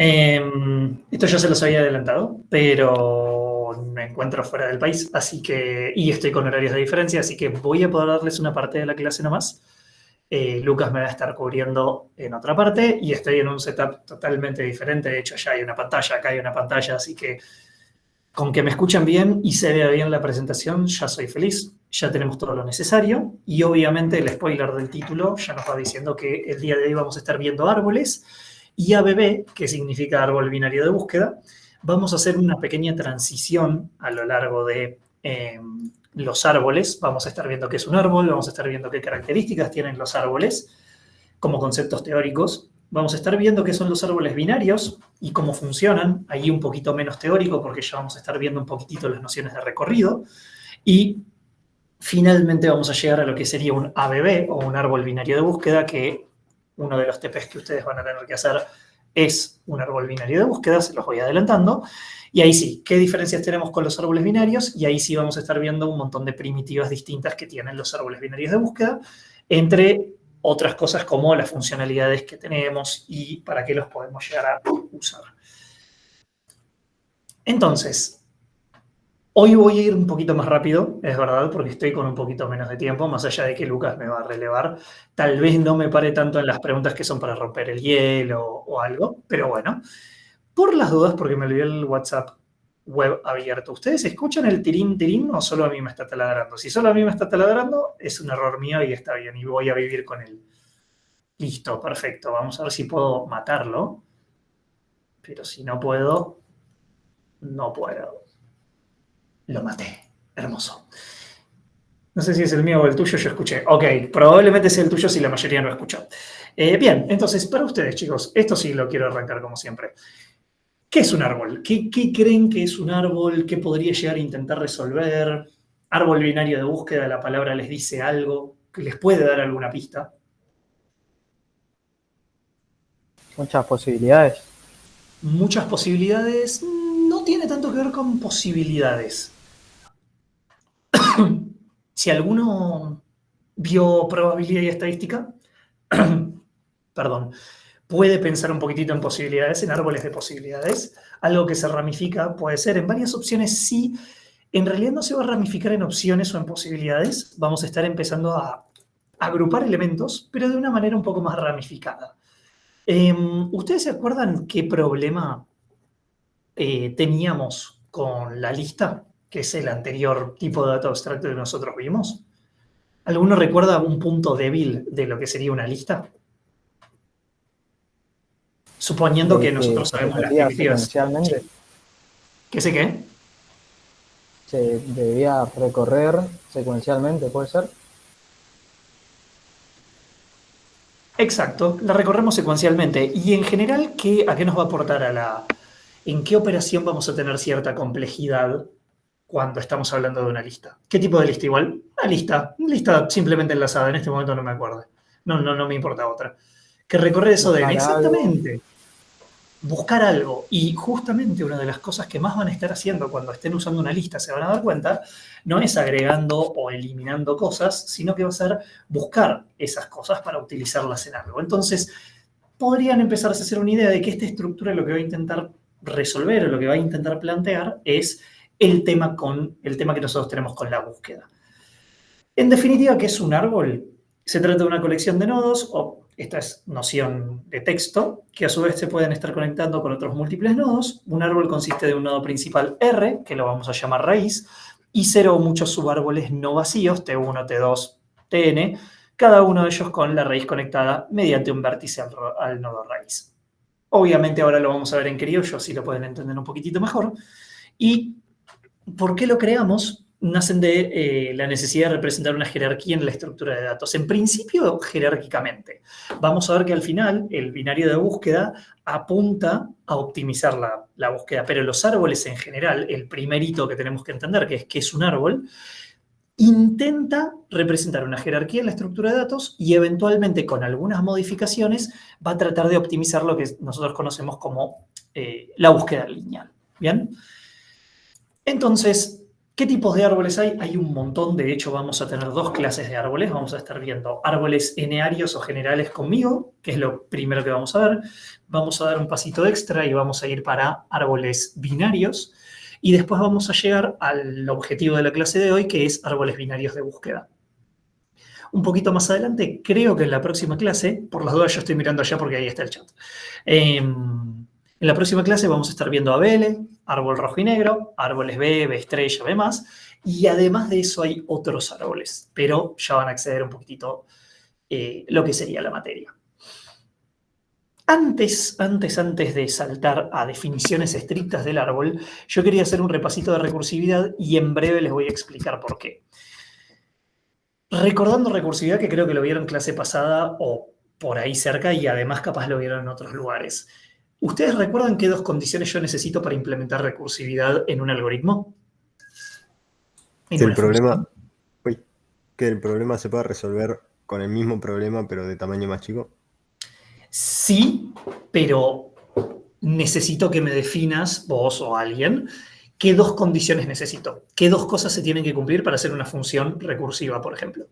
Esto ya se los había adelantado, pero me encuentro fuera del país, y estoy con horarios de diferencia, así que voy a poder darles una parte de la clase nomás. Lucas me va a estar cubriendo en otra parte y estoy en un setup totalmente diferente. De hecho, ya hay una pantalla, acá hay una pantalla, así que con que me escuchen bien y se vea bien la presentación, ya soy feliz. Ya tenemos todo lo necesario y obviamente el spoiler del título ya nos va diciendo que el día de hoy vamos a estar viendo árboles y ABB, que significa árbol binario de búsqueda. Vamos a hacer una pequeña transición a lo largo de los árboles. Vamos a estar viendo qué es un árbol, vamos a estar viendo qué características tienen los árboles como conceptos teóricos. Vamos a estar viendo qué son los árboles binarios y cómo funcionan, ahí un poquito menos teórico porque ya vamos a estar viendo un poquitito las nociones de recorrido. Y finalmente vamos a llegar a lo que sería un ABB o un árbol binario de búsqueda, que uno de los TPs que ustedes van a tener que hacer es un árbol binario de búsqueda, se los voy adelantando. Y ahí sí, ¿qué diferencias tenemos con los árboles binarios? Y ahí sí vamos a estar viendo un montón de primitivas distintas que tienen los árboles binarios de búsqueda, entre otras cosas como las funcionalidades que tenemos y para qué los podemos llegar a usar. Entonces, hoy voy a ir un poquito más rápido, es verdad, porque estoy con un poquito menos de tiempo, más allá de que Lucas me va a relevar. Tal vez no me pare tanto en las preguntas que son para romper el hielo o algo, pero bueno, por las dudas, porque me olvidé el WhatsApp web abierto. ¿Ustedes escuchan el tirín tirín o solo a mí me está taladrando? Si solo a mí me está taladrando, es un error mío y está bien, y voy a vivir con él. Listo, perfecto. Vamos a ver si puedo matarlo. Pero si no puedo, no puedo. Lo maté. Hermoso. No sé si es el mío o el tuyo, yo escuché. Ok, probablemente sea el tuyo si la mayoría no escuchó. Bien, entonces, para ustedes, chicos, esto sí lo quiero arrancar como siempre. ¿Qué es un árbol? ¿Qué creen que es un árbol? ¿Qué podría llegar a intentar resolver? Árbol binario de búsqueda, la palabra les dice algo, que les puede dar alguna pista. Muchas posibilidades. Muchas posibilidades. No tiene tanto que ver con posibilidades. Si alguno vio probabilidad y estadística, perdón, puede pensar un poquitito en posibilidades, en árboles de posibilidades. Algo que se ramifica puede ser en varias opciones, sí. En realidad no se va a ramificar en opciones o en posibilidades. Vamos a estar empezando a agrupar elementos, pero de una manera un poco más ramificada. ¿Ustedes se acuerdan qué problema teníamos con la lista, que es el anterior tipo de dato abstracto que nosotros vimos? ¿Alguno recuerda un punto débil de lo que sería una lista? Suponiendo De que que nosotros se sabemos las recorría primitivas. secuencialmente, ¿Qué sé qué? se debía recorrer secuencialmente, ¿puede ser? Exacto, la recorremos secuencialmente. Y en general, ¿a qué nos va a aportar en qué operación vamos a tener cierta complejidad cuando estamos hablando de una lista? ¿Qué tipo de lista? Igual, una lista simplemente enlazada, en este momento no me acuerdo. No me importa otra. Que recorre eso de, Buscar algo. exactamente, buscar algo. Y justamente una de las cosas que más van a estar haciendo cuando estén usando una lista, se van a dar cuenta, no es agregando o eliminando cosas, sino que va a ser buscar esas cosas para utilizarlas en algo. Entonces, podrían empezarse a hacer una idea de que esta estructura lo que va a intentar resolver o lo que va a intentar plantear es el tema que nosotros tenemos con la búsqueda. En definitiva, ¿qué es un árbol? Se trata de una colección de nodos, o esta es noción de texto, que a su vez se pueden estar conectando con otros múltiples nodos. Un árbol consiste de un nodo principal R, que lo vamos a llamar raíz, y cero o muchos subárboles no vacíos, T1, T2, Tn, cada uno de ellos con la raíz conectada mediante un vértice al nodo raíz. Obviamente ahora lo vamos a ver en criollo, así lo pueden entender un poquitito mejor. ¿Y por qué lo creamos? Nacen de la necesidad de representar una jerarquía en la estructura de datos. En principio, jerárquicamente. Vamos a ver que al final el binario de búsqueda apunta a optimizar la búsqueda, pero los árboles en general, el primer hito que tenemos que entender, que es un árbol, intenta representar una jerarquía en la estructura de datos y eventualmente con algunas modificaciones va a tratar de optimizar lo que nosotros conocemos como la búsqueda lineal. ¿Bien? Entonces, ¿Qué tipos de árboles hay? Hay un montón, de hecho vamos a tener dos clases de árboles. Vamos a estar viendo árboles enearios o generales conmigo, que es lo primero que vamos a ver. Vamos a dar un pasito extra y vamos a ir para árboles binarios. Y después vamos a llegar al objetivo de la clase de hoy, que es árboles binarios de búsqueda. Un poquito más adelante, creo que en la próxima clase, por las dudas yo estoy mirando allá porque ahí está el chat. En la próxima clase vamos a estar viendo ABL, árbol rojo y negro, árboles B, B estrella, B más, y además de eso hay otros árboles, pero ya van a acceder un poquitito lo que sería la materia. Antes de saltar a definiciones estrictas del árbol, yo quería hacer un repasito de recursividad y en breve les voy a explicar por qué. Recordando recursividad, que creo que lo vieron en clase pasada o por ahí cerca y además capaz lo vieron en otros lugares. ¿Ustedes recuerdan qué dos condiciones yo necesito para implementar recursividad en un algoritmo? Que el problema, que el problema se pueda resolver con el mismo problema, pero de tamaño más chico. Sí, pero necesito que me definas, vos o alguien, qué dos condiciones necesito. ¿Qué dos cosas se tienen que cumplir para hacer una función recursiva, por ejemplo?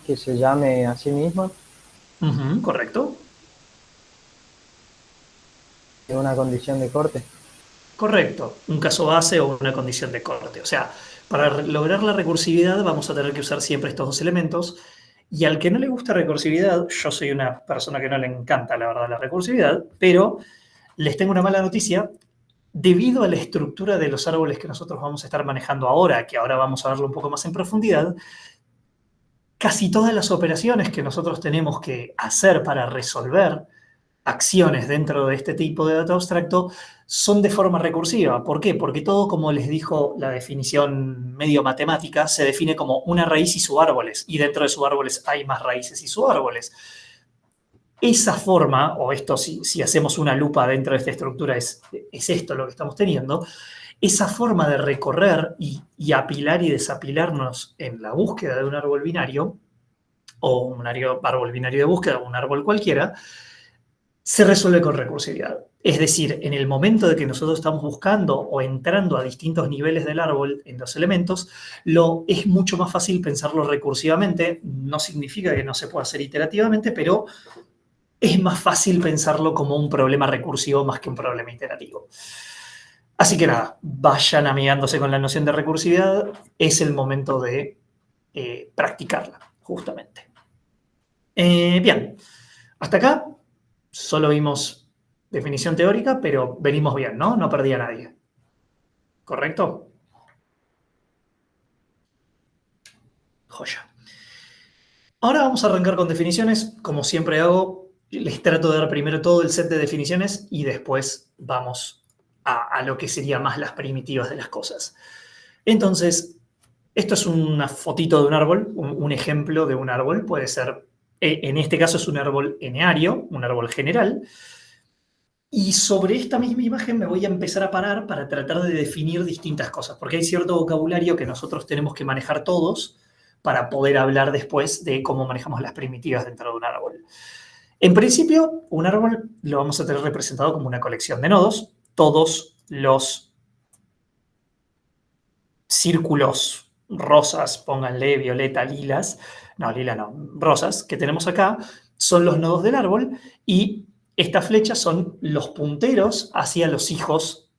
Que se llame a sí misma. Correcto. Es una condición de corte. Correcto. Un caso base o una condición de corte. O sea, para lograr la recursividad vamos a tener que usar siempre estos dos elementos. Y al que no le gusta recursividad, yo soy una persona que no le encanta, la verdad, la recursividad, pero les tengo una mala noticia. Debido a la estructura de los árboles que nosotros vamos a estar manejando ahora, que ahora vamos a verlo un poco más en profundidad, casi todas las operaciones que nosotros tenemos que hacer para resolver acciones dentro de este tipo de dato abstracto son de forma recursiva. ¿Por qué? Porque todo, como les dijo la definición medio matemática, se define como una raíz y subárboles, y dentro de subárboles hay más raíces y subárboles. Esa forma, o esto si hacemos una lupa dentro de esta estructura, es esto lo que estamos teniendo, esa forma de recorrer y apilar y desapilarnos en la búsqueda de un árbol binario, o un árbol binario de búsqueda, o un árbol cualquiera, se resuelve con recursividad. Es decir, en el momento de que nosotros estamos buscando o entrando a distintos niveles del árbol en los elementos, es mucho más fácil pensarlo recursivamente. No significa que no se pueda hacer iterativamente, pero es más fácil pensarlo como un problema recursivo más que un problema iterativo. Así que nada, vayan amigándose con la noción de recursividad. Es el momento de practicarla, justamente. Bien, hasta acá solo vimos definición teórica, pero venimos bien, ¿no? No perdí a nadie. ¿Correcto? Joya. Ahora vamos a arrancar con definiciones. Como siempre hago, les trato de dar primero todo el set de definiciones y después vamos a lo que sería más las primitivas de las cosas. Entonces, esto es una fotito de un árbol, un ejemplo de un árbol. Puede ser, en este caso es un árbol eneario, un árbol general. Y sobre esta misma imagen me voy a empezar a parar para tratar de definir distintas cosas, porque hay cierto vocabulario que nosotros tenemos que manejar todos para poder hablar después de cómo manejamos las primitivas dentro de un árbol. En principio, un árbol lo vamos a tener representado como una colección de nodos. Todos los círculos rosas, pónganle violeta, lilas, no, lila no, rosas, que tenemos acá, son los nodos del árbol y estas flechas son los punteros hacia los hijos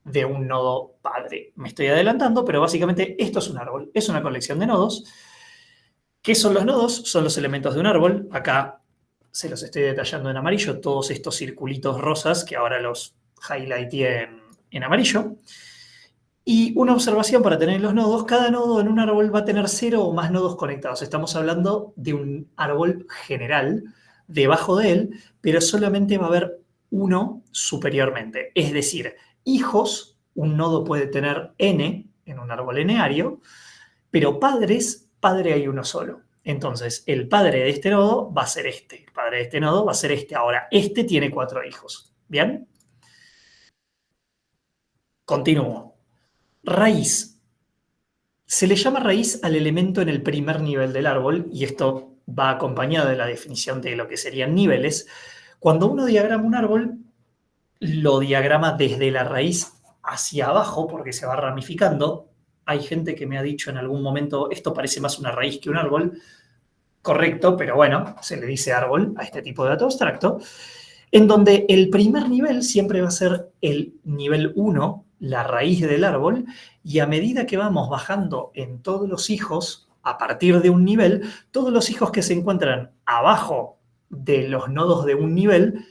de un nodo padre. Me estoy adelantando, pero básicamente esto es un árbol, es una colección de nodos. ¿Qué son los nodos? Son los elementos de un árbol. Acá se los estoy detallando en amarillo, todos estos circulitos rosas que ahora los highlighté en amarillo. Y una observación para tener los nodos, cada nodo en un árbol va a tener 0 o más nodos conectados. Estamos hablando de un árbol general debajo de él, pero solamente va a haber uno superiormente. Es decir, hijos, un nodo puede tener n en un árbol eneario, pero padres, padre hay uno solo. Entonces, el padre de este nodo va a ser este, el padre de este nodo va a ser este. Ahora, este tiene 4 hijos. ¿Bien? Continúo. Raíz. Se le llama raíz al elemento en el primer nivel del árbol, y esto va acompañado de la definición de lo que serían niveles. Cuando uno diagrama un árbol, lo diagrama desde la raíz hacia abajo, porque se va ramificando. Hay gente que me ha dicho en algún momento, esto parece más una raíz que un árbol. Correcto, pero bueno, se le dice árbol a este tipo de dato abstracto, en donde el primer nivel siempre va a ser el nivel 1, la raíz del árbol, y a medida que vamos bajando en todos los hijos, a partir de un nivel, todos los hijos que se encuentran abajo de los nodos de un nivel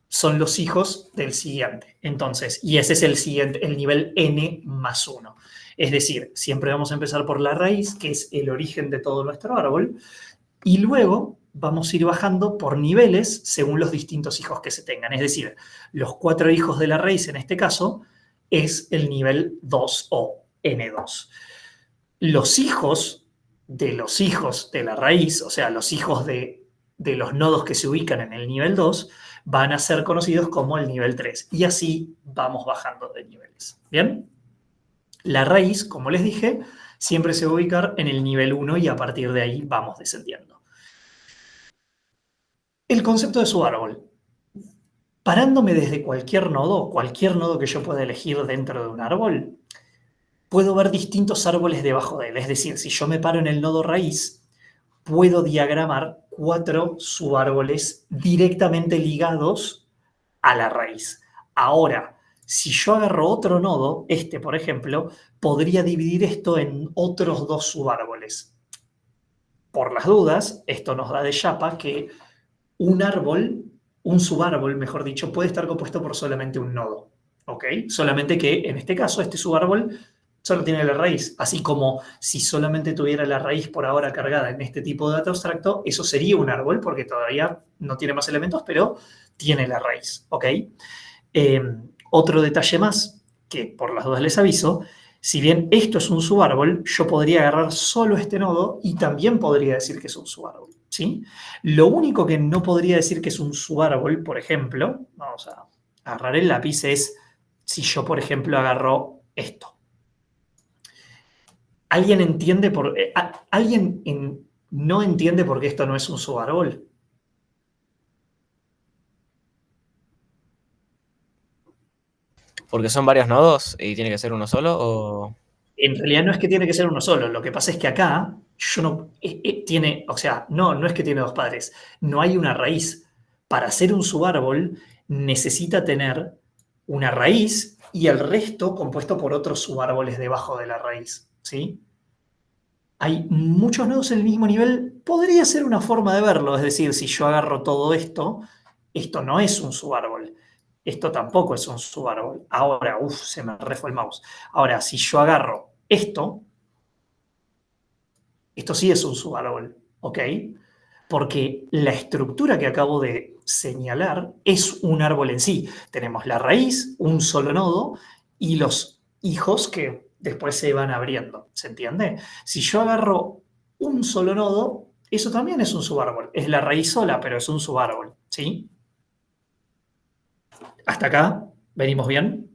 son los hijos del siguiente. Entonces, y ese es el siguiente, el nivel n más 1. Es decir, siempre vamos a empezar por la raíz, que es el origen de todo nuestro árbol, y luego vamos a ir bajando por niveles según los distintos hijos que se tengan. Es decir, los 4 hijos de la raíz en este caso es el nivel 2 o n2. Los hijos de la raíz, o sea, los hijos de los nodos que se ubican en el nivel 2, van a ser conocidos como el nivel 3. Y así vamos bajando de niveles. ¿Bien? La raíz, como les dije, siempre se va a ubicar en el nivel 1 y a partir de ahí vamos descendiendo. El concepto de su árbol. Parándome desde cualquier nodo que yo pueda elegir dentro de un árbol, puedo ver distintos árboles debajo de él. Es decir, si yo me paro en el nodo raíz, puedo diagramar 4 subárboles directamente ligados a la raíz. Ahora, si yo agarro otro nodo, este por ejemplo, podría dividir esto en otros 2 subárboles. Por las dudas, esto nos da de chapa que un subárbol, mejor dicho, puede estar compuesto por solamente un nodo. ¿Ok? Solamente que en este caso, este subárbol solo tiene la raíz. Así como si solamente tuviera la raíz por ahora cargada en este tipo de dato abstracto, eso sería un árbol porque todavía no tiene más elementos, pero tiene la raíz. ¿Ok? Otro detalle más, que por las dudas les aviso, si bien esto es un subárbol, yo podría agarrar solo este nodo y también podría decir que es un subárbol, ¿sí? Lo único que no podría decir que es un subárbol, por ejemplo, vamos a agarrar el lápiz, es si yo, por ejemplo, agarro esto. ¿Alguien entiende no entiende por qué esto no es un subárbol? ¿Porque son varios nodos y tiene que ser uno solo o...? En realidad no es que tiene que ser uno solo. Lo que pasa es que acá yo no tiene, o sea, no es que tiene 2 padres. No hay una raíz. Para hacer un subárbol necesita tener una raíz y el resto compuesto por otros subárboles debajo de la raíz, ¿sí? Hay muchos nodos en el mismo nivel. Podría ser una forma de verlo. Es decir, si yo agarro todo esto, esto no es un subárbol. Esto tampoco es un subárbol. Ahora, se me refue el mouse. Ahora, si yo agarro esto sí es un subárbol, ¿ok? Porque la estructura que acabo de señalar es un árbol en sí. Tenemos la raíz, un solo nodo, y los hijos que después se van abriendo, ¿se entiende? Si yo agarro un solo nodo, eso también es un subárbol. Es la raíz sola, pero es un subárbol, ¿sí? ¿Hasta acá? ¿Venimos bien?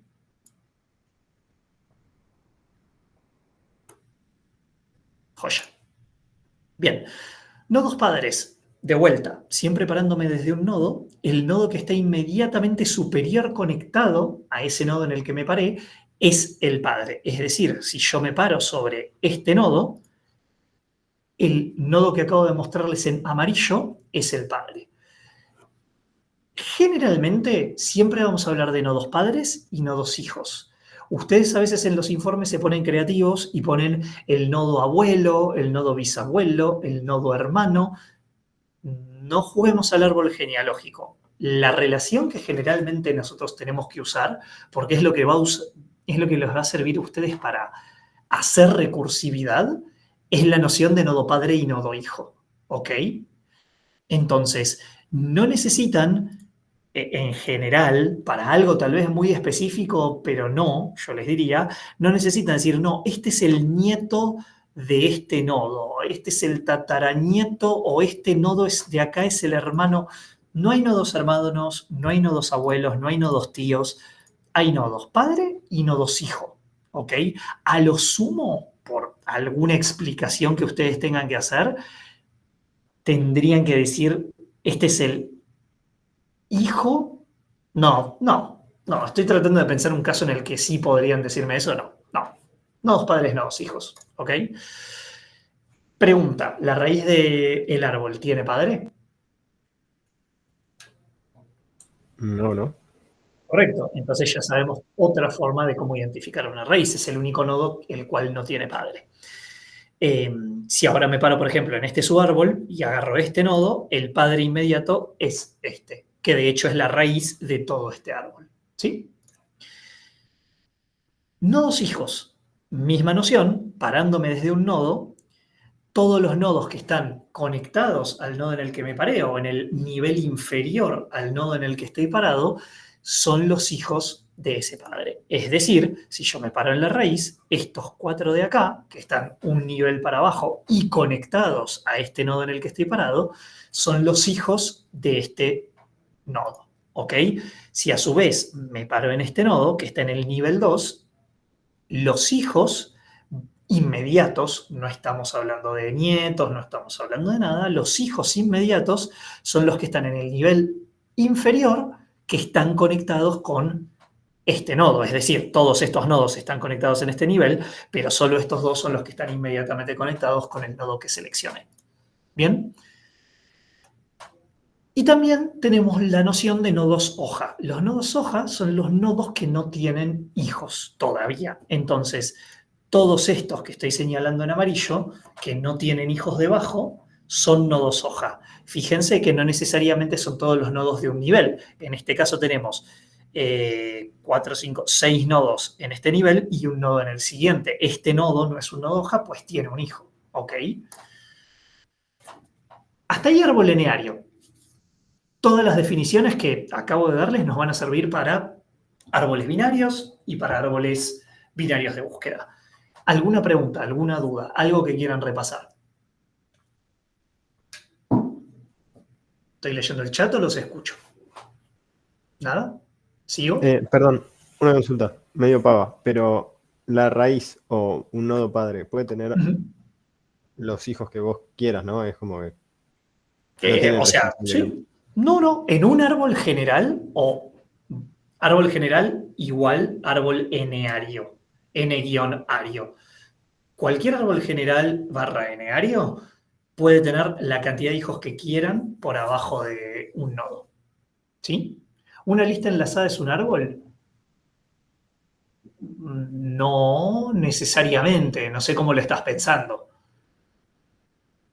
Joya. Bien. Nodos padres. De vuelta, siempre parándome desde un nodo, el nodo que está inmediatamente superior conectado a ese nodo en el que me paré es el padre. Es decir, si yo me paro sobre este nodo, el nodo que acabo de mostrarles en amarillo es el padre. Generalmente siempre vamos a hablar de nodos padres y nodos hijos. Ustedes a veces en los informes se ponen creativos y ponen el nodo abuelo, el nodo bisabuelo, el nodo hermano. No juguemos al árbol genealógico. La relación que generalmente nosotros tenemos que usar, porque es lo que les va a servir a ustedes para hacer recursividad, es la noción de nodo padre y nodo hijo. ¿Ok? Entonces, no necesitan, en general, para algo tal vez muy específico, pero no, yo les diría, no necesitan decir, no, este es el nieto de este nodo, este es el tataranieto o este nodo de acá es el hermano. No hay nodos hermanos, no hay nodos abuelos, no hay nodos tíos, hay nodos padre y nodos hijo, ¿ok? A lo sumo, por alguna explicación que ustedes tengan que hacer, tendrían que decir, este es el hijo, no, No, estoy tratando de pensar un caso en el que sí podrían decirme eso. No, no. Nodos padres, nodos hijos. ¿Ok? Pregunta, ¿la raíz del árbol tiene padre? No, no. Correcto. Entonces ya sabemos otra forma de cómo identificar una raíz. Es el único nodo el cual no tiene padre. Si ahora me paro, por ejemplo, en este subárbol y agarro este nodo, el padre inmediato es este, que de hecho es la raíz de todo este árbol. ¿Sí? Nodos hijos. Misma noción, parándome desde un nodo, todos los nodos que están conectados al nodo en el que me paré o en el nivel inferior al nodo en el que estoy parado, son los hijos de ese padre. Es decir, si yo me paro en la raíz, estos 4 de acá, que están un nivel para abajo y conectados a este nodo en el que estoy parado, son los hijos de este nodo. ¿Ok? Si a su vez me paro en este nodo, que está en el nivel 2, los hijos inmediatos, no estamos hablando de nietos, no estamos hablando de nada, los hijos inmediatos son los que están en el nivel inferior, que están conectados con este nodo, es decir, todos estos nodos están conectados en este nivel, pero solo estos dos son los que están inmediatamente conectados con el nodo que seleccione. ¿Bien? Y también tenemos la noción de nodos hoja. Los nodos hoja son los nodos que no tienen hijos todavía. Entonces, todos estos que estoy señalando en amarillo, que no tienen hijos debajo, son nodos hoja. Fíjense que no necesariamente son todos los nodos de un nivel. En este caso tenemos 4, 5, 6 nodos en este nivel y un nodo en el siguiente. Este nodo no es un nodo hoja, pues tiene un hijo. ¿Ok? Hasta ahí árbol lineario. Todas las definiciones que acabo de darles nos van a servir para árboles binarios y para árboles binarios de búsqueda. ¿Alguna pregunta, alguna duda, algo que quieran repasar? ¿Estoy leyendo el chat o los escucho? ¿Nada? ¿Sigo? Perdón, una consulta, medio pava, pero la raíz o un nodo padre puede tener los hijos que vos quieras, ¿no? Es como que... o sea, sí. No, en un árbol general o árbol general igual árbol eneario, n-ario. Cualquier árbol general / eneario puede tener la cantidad de hijos que quieran por abajo de un nodo. ¿Sí? ¿Una lista enlazada es un árbol? No necesariamente, no sé cómo lo estás pensando.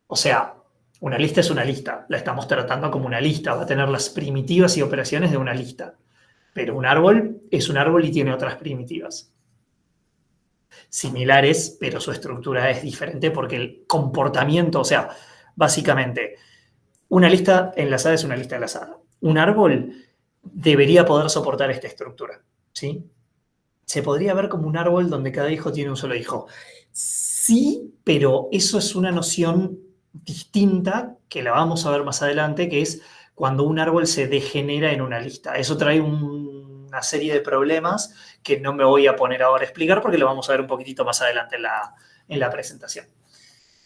O sea, una lista es una lista, la estamos tratando como una lista, va a tener las primitivas y operaciones de una lista. Pero un árbol es un árbol y tiene otras primitivas. Similares, pero su estructura es diferente porque el comportamiento, o sea, básicamente, una lista enlazada es una lista enlazada. Un árbol debería poder soportar esta estructura, ¿sí? Se podría ver como un árbol donde cada hijo tiene un solo hijo. Sí, pero eso es una noción distinta que la vamos a ver más adelante, que es cuando un árbol se degenera en una lista. Eso trae una serie de problemas que no me voy a poner ahora a explicar porque lo vamos a ver un poquitito más adelante en la presentación.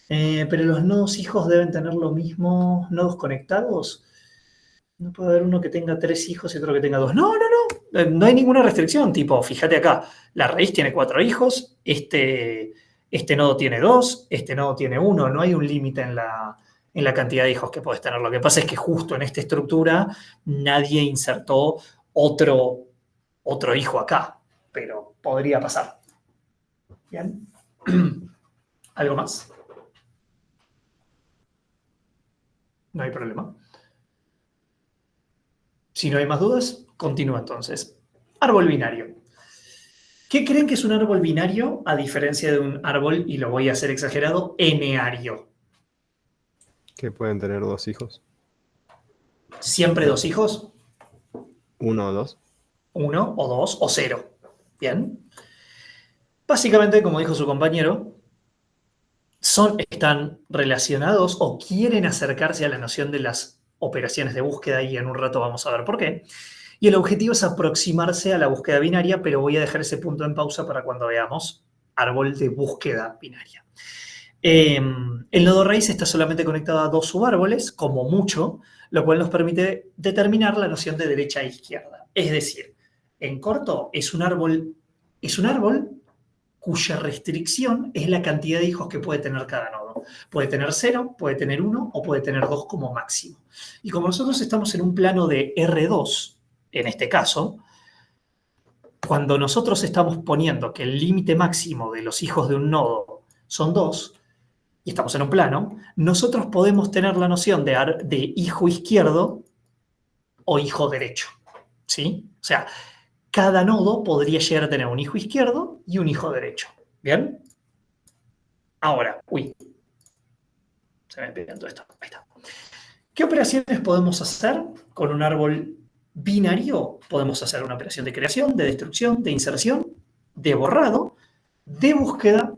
Pero los nodos hijos deben tener lo mismo, nodos conectados. No puede haber uno que tenga 3 hijos y otro que tenga 2. No hay ninguna restricción. Tipo, fíjate acá, la raíz tiene 4 hijos, este nodo tiene 2, este nodo tiene 1. No hay un límite en la cantidad de hijos que puedes tener. Lo que pasa es que justo en esta estructura nadie insertó otro hijo acá, pero podría pasar. ¿Bien? ¿Algo más? No hay problema. Si no hay más dudas, continúa entonces. Árbol binario. ¿Qué creen que es un árbol binario a diferencia de un árbol, y lo voy a hacer exagerado, eneario? Que pueden tener 2 hijos. ¿Siempre 2 hijos? 1 o 2. 1 o 2 o 0. Bien. Básicamente, como dijo su compañero, están relacionados o quieren acercarse a la noción de las operaciones de búsqueda y en un rato vamos a ver por qué. Y el objetivo es aproximarse a la búsqueda binaria, pero voy a dejar ese punto en pausa para cuando veamos árbol de búsqueda binaria. El nodo raíz está solamente conectado a 2 subárboles, como mucho, lo cual nos permite determinar la noción de derecha e izquierda. Es decir, en corto, es un árbol cuya restricción es la cantidad de hijos que puede tener cada nodo. Puede tener 0, puede tener 1 o puede tener 2 como máximo. Y como nosotros estamos en un plano de R2, en este caso, cuando nosotros estamos poniendo que el límite máximo de los hijos de un nodo son 2, y estamos en un plano, nosotros podemos tener la noción de hijo izquierdo o hijo derecho, ¿sí? O sea, cada nodo podría llegar a tener un hijo izquierdo y un hijo derecho, ¿bien? Ahora, se me pierde todo esto, ahí está. ¿Qué operaciones podemos hacer con un árbol binario? Podemos hacer una operación de creación, de destrucción, de inserción, de borrado, de búsqueda,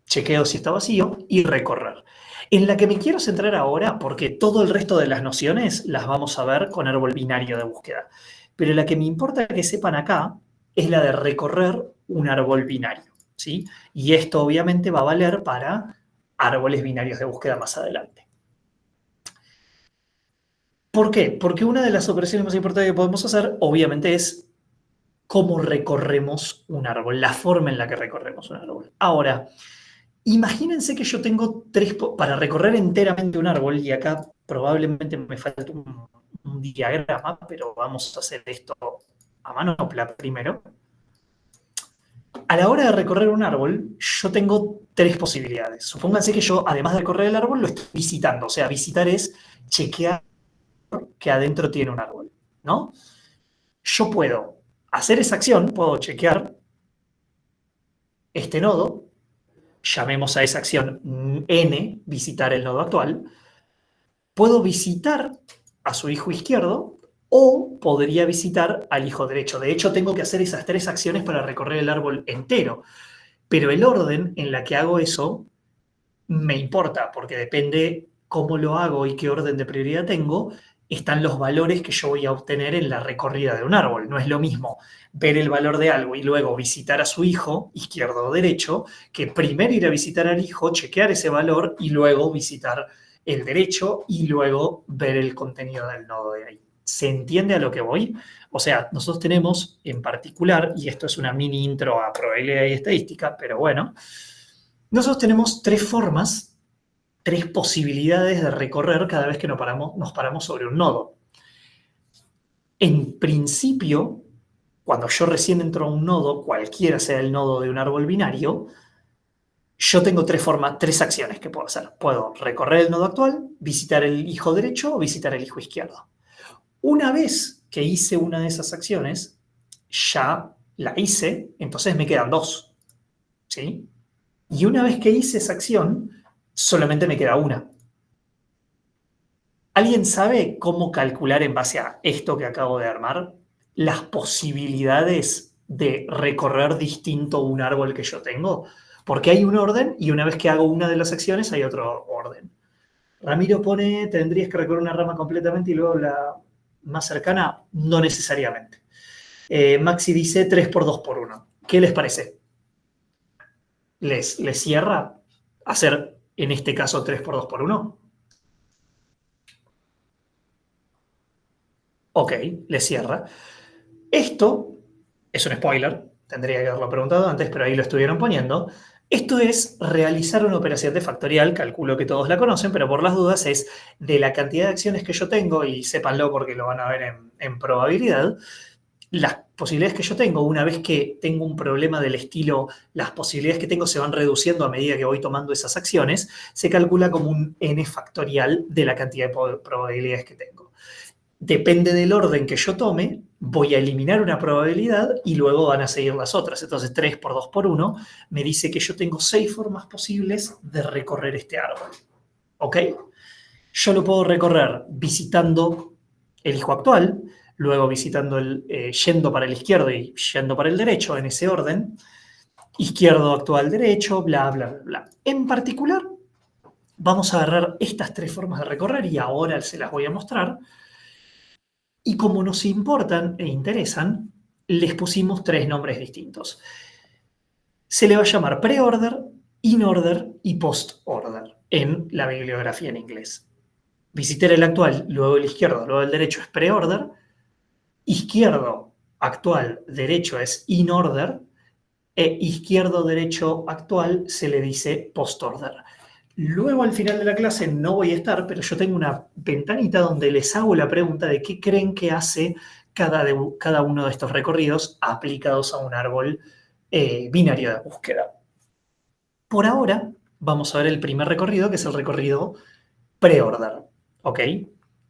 chequeo si está vacío y recorrer. En la que me quiero centrar ahora, porque todo el resto de las nociones las vamos a ver con árbol binario de búsqueda, pero la que me importa que sepan acá es la de recorrer un árbol binario, ¿sí? Y esto obviamente va a valer para árboles binarios de búsqueda más adelante. ¿Por qué? Porque una de las operaciones más importantes que podemos hacer, obviamente, es cómo recorremos un árbol, la forma en la que recorremos un árbol. Ahora, imagínense que yo tengo para recorrer enteramente un árbol, y acá probablemente me falte un diagrama, pero vamos a hacer esto a manopla primero. A la hora de recorrer un árbol, yo tengo 3 posibilidades. Supónganse que yo, además de recorrer el árbol, lo estoy visitando. O sea, visitar es chequear que adentro tiene un árbol, ¿no? Yo puedo hacer esa acción, puedo chequear este nodo, llamemos a esa acción N, visitar el nodo actual, puedo visitar a su hijo izquierdo o podría visitar al hijo derecho. De hecho, tengo que hacer esas 3 acciones para recorrer el árbol entero, pero el orden en la que hago eso me importa, porque depende cómo lo hago y qué orden de prioridad tengo, están los valores que yo voy a obtener en la recorrida de un árbol. No es lo mismo ver el valor de algo y luego visitar a su hijo, izquierdo o derecho, que primero ir a visitar al hijo, chequear ese valor y luego visitar el derecho y luego ver el contenido del nodo de ahí. ¿Se entiende a lo que voy? O sea, nosotros tenemos en particular, y esto es una mini intro a probabilidad y estadística, pero bueno, nosotros tenemos 3 formas, 3 posibilidades de recorrer cada vez que nos paramos sobre un nodo. En principio, cuando yo recién entro a un nodo, cualquiera sea el nodo de un árbol binario, yo tengo 3 acciones que puedo hacer. Puedo recorrer el nodo actual, visitar el hijo derecho o visitar el hijo izquierdo. Una vez que hice una de esas acciones, ya la hice, entonces me quedan 2, ¿sí? Y una vez que hice esa acción, solamente me queda una. ¿Alguien sabe cómo calcular en base a esto que acabo de armar las posibilidades de recorrer distinto un árbol que yo tengo? Porque hay un orden y una vez que hago una de las acciones hay otro orden. Ramiro pone, tendrías que recorrer una rama completamente y luego la más cercana, no necesariamente. Maxi dice 3 por 2 por 1. ¿Qué les parece? ¿Les cierra hacer en este caso 3 por 2 por 1? Ok, les cierra. Esto es un spoiler, tendría que haberlo preguntado antes, pero ahí lo estuvieron poniendo. Esto es realizar una operación de factorial, calculo que todos la conocen, pero por las dudas es de la cantidad de acciones que yo tengo, y sépanlo porque lo van a ver en probabilidad, las posibilidades que yo tengo, una vez que tengo un problema del estilo, las posibilidades que tengo se van reduciendo a medida que voy tomando esas acciones, se calcula como un n factorial de la cantidad de probabilidades que tengo. Depende del orden que yo tome, voy a eliminar una probabilidad y luego van a seguir las otras. Entonces 3 por 2 por 1 me dice que yo tengo 6 formas posibles de recorrer este árbol. ¿Ok? Yo lo puedo recorrer visitando el hijo actual, luego visitando yendo para el izquierdo y yendo para el derecho en ese orden, izquierdo, actual, derecho, bla, bla, bla, bla. En particular, vamos a agarrar estas 3 formas de recorrer y ahora se las voy a mostrar. Y como nos importan e interesan, les pusimos 3 nombres distintos. Se le va a llamar pre-order, in-order y post-order en la bibliografía en inglés. Visitar el actual, luego el izquierdo, luego el derecho es pre-order. Izquierdo, actual derecho es in order, e izquierdo derecho actual se le dice post order. Luego al final de la clase no voy a estar, pero yo tengo una ventanita donde les hago la pregunta de qué creen que hace cada uno de estos recorridos aplicados a un árbol binario de búsqueda. Por ahora vamos a ver el primer recorrido, que es el recorrido pre-order, ¿ok?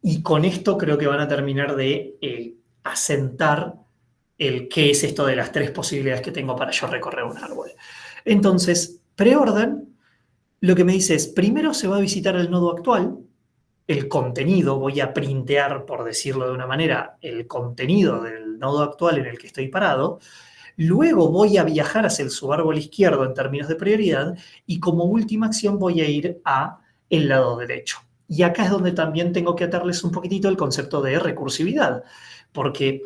Y con esto creo que van a terminar de asentar el qué es esto de las 3 posibilidades que tengo para yo recorrer un árbol. Entonces, pre-order, lo que me dice es, primero se va a visitar el nodo actual, el contenido, voy a printear, por decirlo de una manera, el contenido del nodo actual en el que estoy parado. Luego voy a viajar hacia el subárbol izquierdo en términos de prioridad y como última acción voy a ir a el lado derecho. Y acá es donde también tengo que atarles un poquitito el concepto de recursividad, porque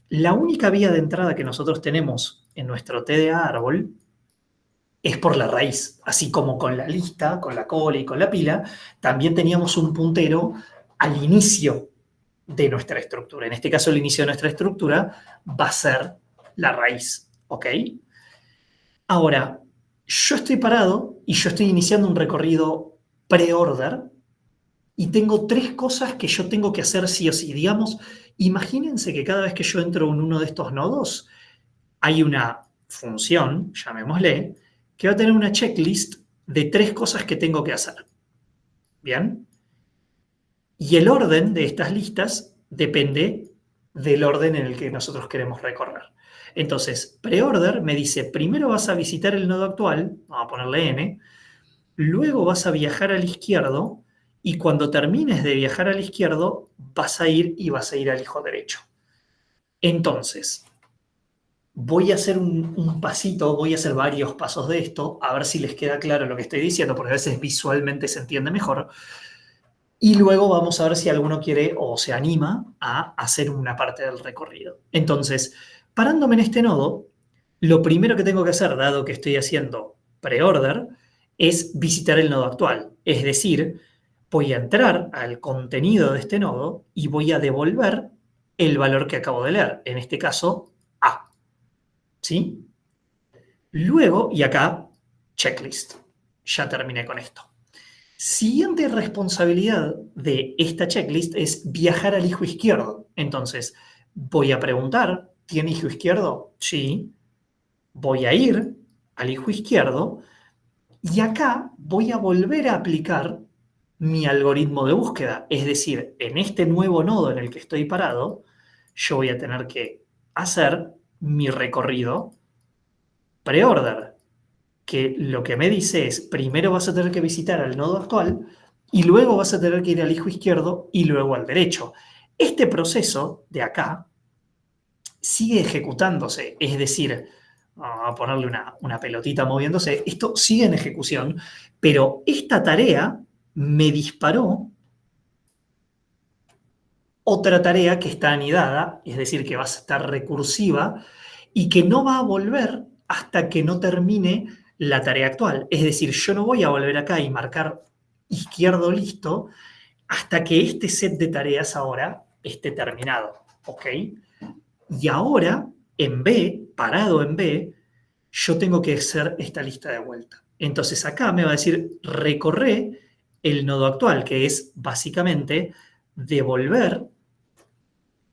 la única vía de entrada que nosotros tenemos en nuestro TDA árbol es por la raíz, así como con la lista, con la cola y con la pila, también teníamos un puntero al inicio de nuestra estructura. En este caso, el inicio de nuestra estructura va a ser la raíz, ¿ok? Ahora, yo estoy parado y yo estoy iniciando un recorrido pre-order y tengo 3 cosas que yo tengo que hacer sí o sí. Digamos, imagínense que cada vez que yo entro en uno de estos nodos, hay una función, llamémosle, que va a tener una checklist de 3 cosas que tengo que hacer. ¿Bien? Y el orden de estas listas depende del orden en el que nosotros queremos recorrer. Entonces, pre-order me dice, primero vas a visitar el nodo actual, vamos a ponerle n, luego vas a viajar al izquierdo y cuando termines de viajar al izquierdo vas a ir al hijo derecho. Entonces, voy a hacer un pasito, voy a hacer varios pasos de esto, a ver si les queda claro lo que estoy diciendo, porque a veces visualmente se entiende mejor. Y luego vamos a ver si alguno quiere o se anima a hacer una parte del recorrido. Entonces, parándome en este nodo, lo primero que tengo que hacer, dado que estoy haciendo pre-order, es visitar el nodo actual. Es decir, voy a entrar al contenido de este nodo y voy a devolver el valor que acabo de leer. En este caso, A. ¿Sí? Luego, y acá, checklist. Ya terminé con esto. Siguiente responsabilidad de esta checklist es viajar al hijo izquierdo. Entonces, voy a preguntar, ¿tiene hijo izquierdo? Sí. Voy a ir al hijo izquierdo y acá voy a volver a aplicar mi algoritmo de búsqueda. Es decir, en este nuevo nodo en el que estoy parado, yo voy a tener que hacer mi recorrido pre-order, que lo que me dice es, primero vas a tener que visitar al nodo actual y luego vas a tener que ir al hijo izquierdo y luego al derecho. Este proceso de acá sigue ejecutándose, es decir, vamos a ponerle una pelotita moviéndose, esto sigue en ejecución, pero esta tarea me disparó otra tarea que está anidada, es decir, que va a estar recursiva y que no va a volver hasta que no termine la tarea actual. Es decir, yo no voy a volver acá y marcar izquierdo listo hasta que este set de tareas ahora esté terminado, ¿ok? Y ahora, en B, parado en B, yo tengo que hacer esta lista de vuelta. Entonces acá me va a decir, recorre el nodo actual, que es básicamente devolver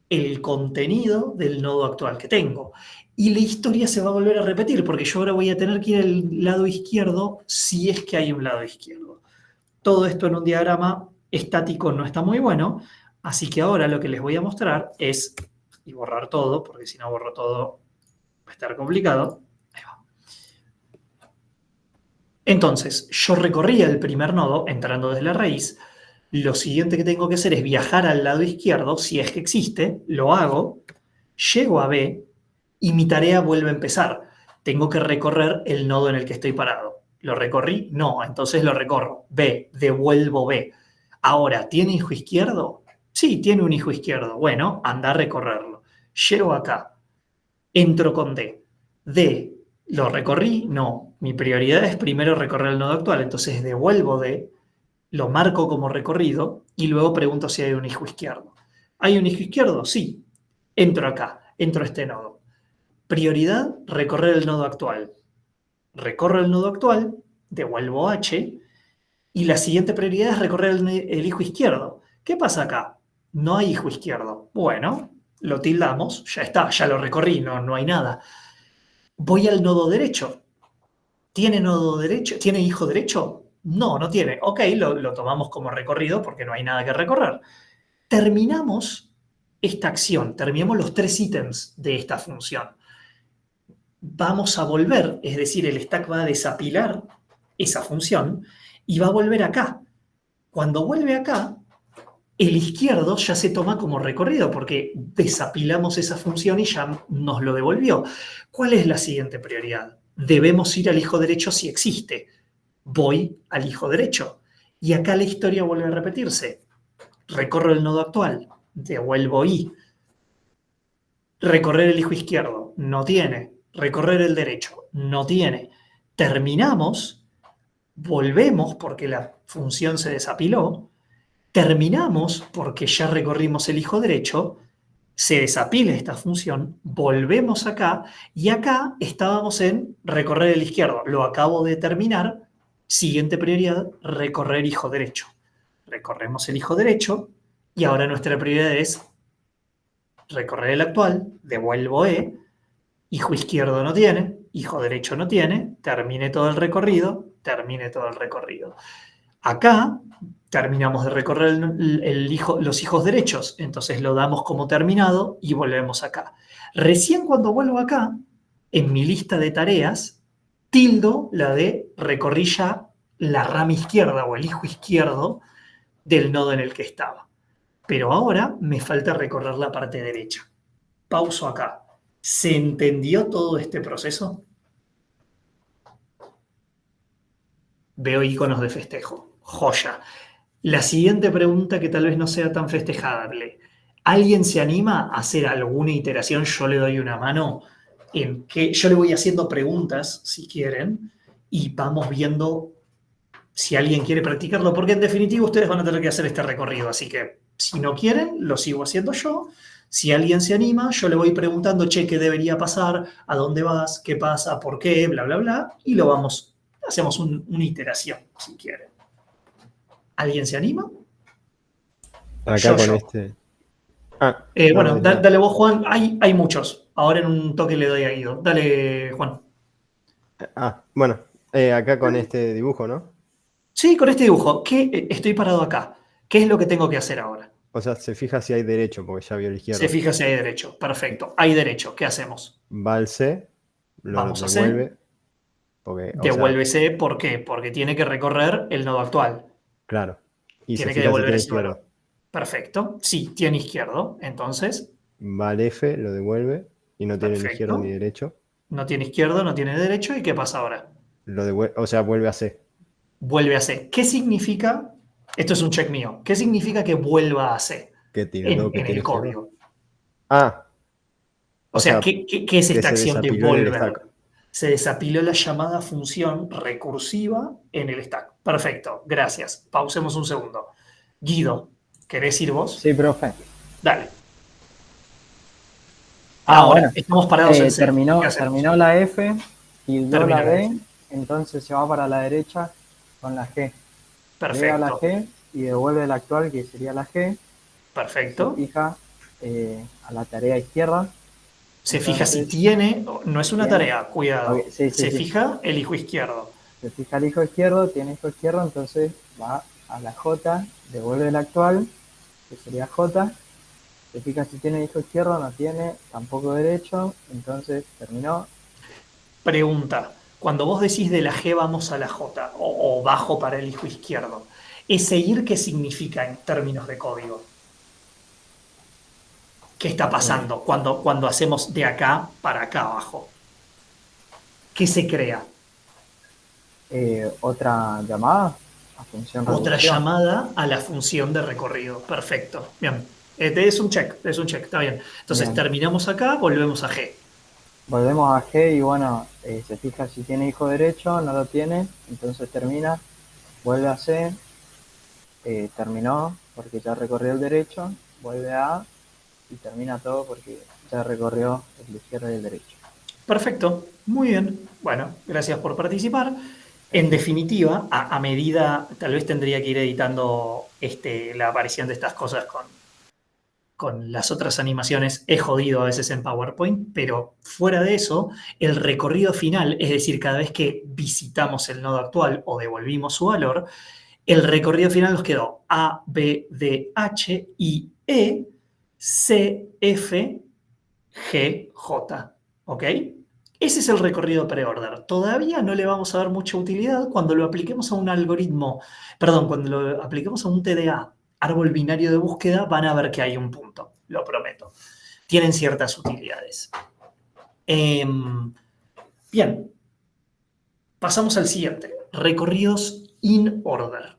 el contenido del nodo actual que tengo. Y la historia se va a volver a repetir, porque yo ahora voy a tener que ir al lado izquierdo si es que hay un lado izquierdo. Todo esto en un diagrama estático no está muy bueno, así que ahora lo que les voy a mostrar es, y borrar todo, porque si no borro todo va a estar complicado. Ahí va. Entonces, yo recorría el primer nodo entrando desde la raíz. Lo siguiente que tengo que hacer es viajar al lado izquierdo, si es que existe, lo hago, llego a B y mi tarea vuelve a empezar. Tengo que recorrer el nodo en el que estoy parado. ¿Lo recorrí? No, entonces lo recorro. B, devuelvo B. Ahora, ¿tiene hijo izquierdo? Sí, tiene un hijo izquierdo. Bueno, anda a recorrerlo. Llego acá, entro con D. D, ¿lo recorrí? No, mi prioridad es primero recorrer el nodo actual, entonces devuelvo D, lo marco como recorrido y luego pregunto si hay un hijo izquierdo. ¿Hay un hijo izquierdo? Sí. Entro acá. entro a este nodo. Prioridad, recorrer el nodo actual. Recorro el nodo actual, devuelvo H, y la siguiente prioridad es recorrer el hijo izquierdo. ¿Qué pasa acá? No hay hijo izquierdo. Bueno, lo tildamos, ya está, ya lo recorrí, no hay nada. Voy al nodo derecho. ¿Tiene nodo derecho? ¿Tiene hijo derecho? No tiene. Ok, lo tomamos como recorrido porque no hay nada que recorrer. Terminamos esta acción, terminamos los 3 ítems de esta función. Vamos a volver, es decir, el stack va a desapilar esa función y va a volver acá. Cuando vuelve acá, el izquierdo ya se toma como recorrido porque desapilamos esa función y ya nos lo devolvió. ¿Cuál es la siguiente prioridad? Debemos ir al hijo derecho si existe. Voy al hijo derecho. Y acá la historia vuelve a repetirse. Recorro el nodo actual, devuelvo I. Recorrer el hijo izquierdo, no tiene. Recorrer el derecho, no tiene. Terminamos, volvemos porque la función se desapiló. Terminamos porque ya recorrimos el hijo derecho, se desapila esta función, volvemos acá y acá estábamos en recorrer el izquierdo. Lo acabo de terminar. Siguiente prioridad, recorrer hijo derecho. Recorremos el hijo derecho y ahora nuestra prioridad es recorrer el actual, devuelvo E, hijo izquierdo no tiene, hijo derecho no tiene, termine todo el recorrido, termine todo el recorrido. Acá terminamos de recorrer los hijos derechos, entonces lo damos como terminado y volvemos acá. Recién cuando vuelvo acá, en mi lista de tareas, tildo la de recorrí ya la rama izquierda o el hijo izquierdo del nodo en el que estaba. Pero ahora me falta recorrer la parte derecha. Pauso acá. ¿Se entendió todo este proceso? Veo iconos de festejo. Joya. La siguiente pregunta que tal vez no sea tan festejable. ¿Alguien se anima a hacer alguna iteración? Yo le doy una mano en que yo le voy haciendo preguntas, si quieren, y vamos viendo si alguien quiere practicarlo, porque en definitiva ustedes van a tener que hacer este recorrido, así que si no quieren, lo sigo haciendo yo. Si alguien se anima, yo le voy preguntando, che, ¿qué debería pasar? ¿A dónde vas? ¿Qué pasa? ¿Por qué? Bla, bla, bla. Y lo vamos, hacemos una iteración, si quieren. ¿Alguien se anima? Acá con este. Bueno, no. dale vos, Juan. Hay muchos. Ahora en un toque le doy a Guido. Dale, Juan. Bueno, acá con este dibujo, ¿no? Sí, con este dibujo. Estoy parado acá. ¿Qué es lo que tengo que hacer ahora? O sea, se fija si hay derecho, porque ya vio el izquierdo. Se fija si hay derecho. Perfecto. Hay derecho. ¿Qué hacemos? Va al C, lo Vamos a devuelve. C. Porque, Devuelve C. ¿Por qué? Porque tiene que recorrer el nodo actual. Claro. Y Tiene se que fija si devolver tiene ese izquierdo. valor. Perfecto. Sí, tiene izquierdo. Entonces, Va al F, lo devuelve. Y no tiene ni izquierdo perfecto. ni derecho. No tiene izquierdo, no tiene derecho. ¿Y qué pasa ahora? Lo devuelve, o sea, vuelve a C. Vuelve a C. ¿Qué significa? Esto es un check mío. ¿Qué significa que vuelva a C Que tildó que en tiene el izquierdo. código? O O sea, sea, ¿qué es que esta se acción de desapiló en el volver? stack. Se desapiló la llamada función recursiva en el stack. Perfecto, gracias. Pausemos un segundo. Guido, ¿querés ir vos? Sí, profe. Dale. Ahora, Bueno. estamos parados en C. Terminó, ¿Qué hacemos? terminó la F, tildó Terminó la la D, F. entonces se va para la derecha con la G. Llega a la Perfecto, G y devuelve la actual, que sería la G. Se perfecto. fija a la tarea izquierda. Se fija si Entonces, tiene, no es una tiene- tarea, cuidado. ok, sí. Se fija el hijo izquierdo. Se fija el hijo izquierdo, tiene hijo izquierdo, entonces va a la J, devuelve la actual, que sería J. Se fija si tiene hijo izquierdo, no tiene, tampoco derecho, entonces terminó. Pregunta, cuando vos decís de la G vamos a la J o bajo para el hijo izquierdo, ¿ese ir qué significa en términos de código? ¿Qué está pasando cuando hacemos de acá para acá abajo? ¿Qué se crea? Otra llamada a función Otra recursiva. llamada a la función de recorrido. Perfecto. Bien. Es un check, está bien. Entonces Bien. terminamos acá, volvemos a G. Volvemos a G y bueno, se fija si tiene hijo derecho, no lo tiene, entonces termina, vuelve a C, terminó porque ya recorrió el derecho, vuelve a A y termina todo porque ya recorrió el de izquierda y el derecho. Perfecto, muy bien. Bueno, gracias por participar. En definitiva, a medida, tal vez tendría que ir editando la aparición de estas cosas con las otras animaciones. He jodido a veces en PowerPoint, pero fuera de eso, el recorrido final, es decir, cada vez que visitamos el nodo actual o devolvimos su valor, el recorrido final nos quedó A, B, D, H, I, E, C, F, G, J. ¿Ok? Ese es el recorrido pre-order. Todavía no le vamos a dar mucha utilidad cuando lo apliquemos a un algoritmo, perdón, cuando lo apliquemos a un TDA, árbol binario de búsqueda, van a ver que hay un punto, lo prometo. Tienen ciertas utilidades. Bien, pasamos al siguiente. Recorridos in order.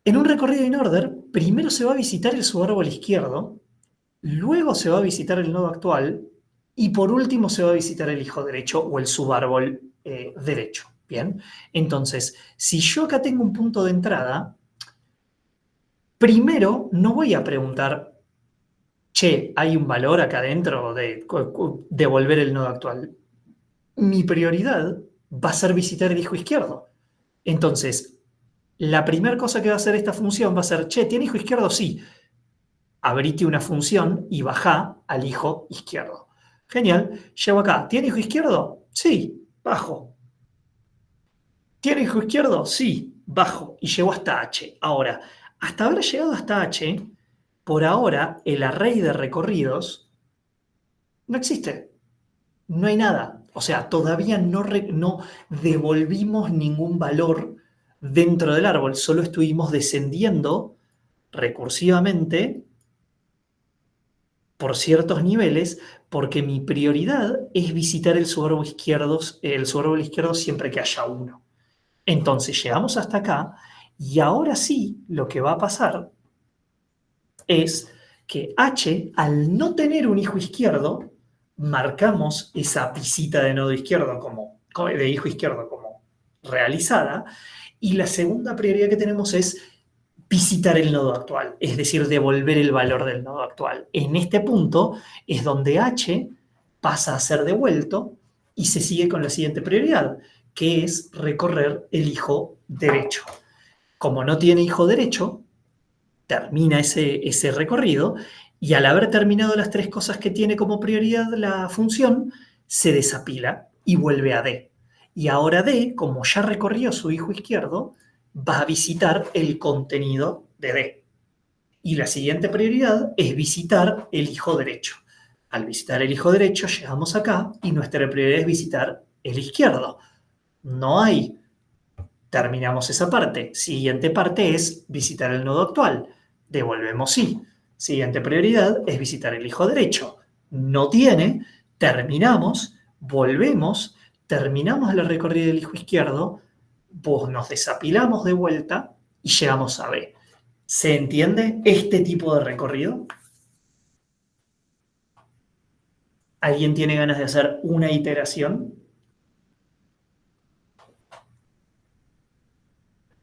En un recorrido in order, primero se va a visitar el subárbol izquierdo, luego se va a visitar el nodo actual y por último se va a visitar el hijo derecho o el subárbol derecho. Bien, entonces, si yo acá tengo un punto de entrada, primero no voy a preguntar, che, ¿hay un valor acá dentro de devolver el nodo actual? Mi prioridad va a ser visitar el hijo izquierdo. Entonces, la primera cosa que va a hacer esta función va a ser, che, ¿tiene hijo izquierdo? Sí. Abrite una función y bajá al hijo izquierdo. Genial. Llego acá. ¿Tiene hijo izquierdo? Sí. Bajo. ¿Tiene hijo izquierdo? Sí. Bajo. Y llego hasta H. Ahora, hasta haber llegado hasta H, por ahora el array de recorridos no existe. No hay nada. O sea, todavía no devolvimos ningún valor dentro del árbol. Solo estuvimos descendiendo recursivamente por ciertos niveles, porque mi prioridad es visitar el subárbol izquierdo siempre que haya uno. Entonces llegamos hasta acá y ahora sí lo que va a pasar es que H, al no tener un hijo izquierdo, marcamos esa visita de nodo izquierdo de hijo izquierdo como realizada, y la segunda prioridad que tenemos es visitar el nodo actual, es decir, devolver el valor del nodo actual. En este punto es donde H pasa a ser devuelto y se sigue con la siguiente prioridad, que es recorrer el hijo derecho. Como no tiene hijo derecho, termina ese recorrido y al haber terminado las tres cosas que tiene como prioridad la función, se desapila y vuelve a D. Y ahora D, como ya recorrió su hijo izquierdo, va a visitar el contenido de D. Y la siguiente prioridad es visitar el hijo derecho. Al visitar el hijo derecho llegamos acá y nuestra prioridad es visitar el izquierdo. No hay. Terminamos esa parte. Siguiente parte es visitar el nodo actual. Devolvemos sí. Siguiente prioridad es visitar el hijo derecho. No tiene. Terminamos. Volvemos. Terminamos el recorrido del hijo izquierdo. Nos desapilamos de vuelta y llegamos a B. ¿Se entiende este tipo de recorrido? ¿Alguien tiene ganas de hacer una iteración?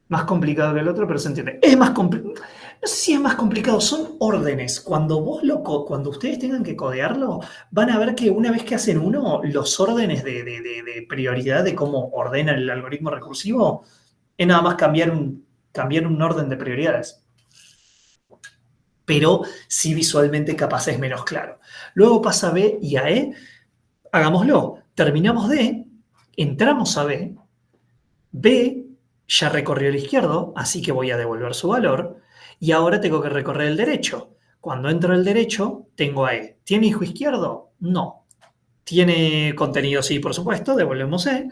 Más complicado que el otro, pero se entiende. Es más complicado. No sé si es más complicado, son órdenes. Cuando ustedes tengan que codearlo, van a ver que una vez que hacen uno, los órdenes de prioridad de cómo ordena el algoritmo recursivo, es nada más cambiar un orden de prioridades. Pero sí visualmente capaz es menos claro. Luego pasa a B y a E, hagámoslo. Terminamos D, entramos a B, B ya recorrió el izquierdo, así que voy a devolver su valor, y ahora tengo que recorrer el derecho. Cuando entro al derecho, tengo a E. ¿Tiene hijo izquierdo? No. ¿Tiene contenido? Sí, por supuesto, devolvemos E.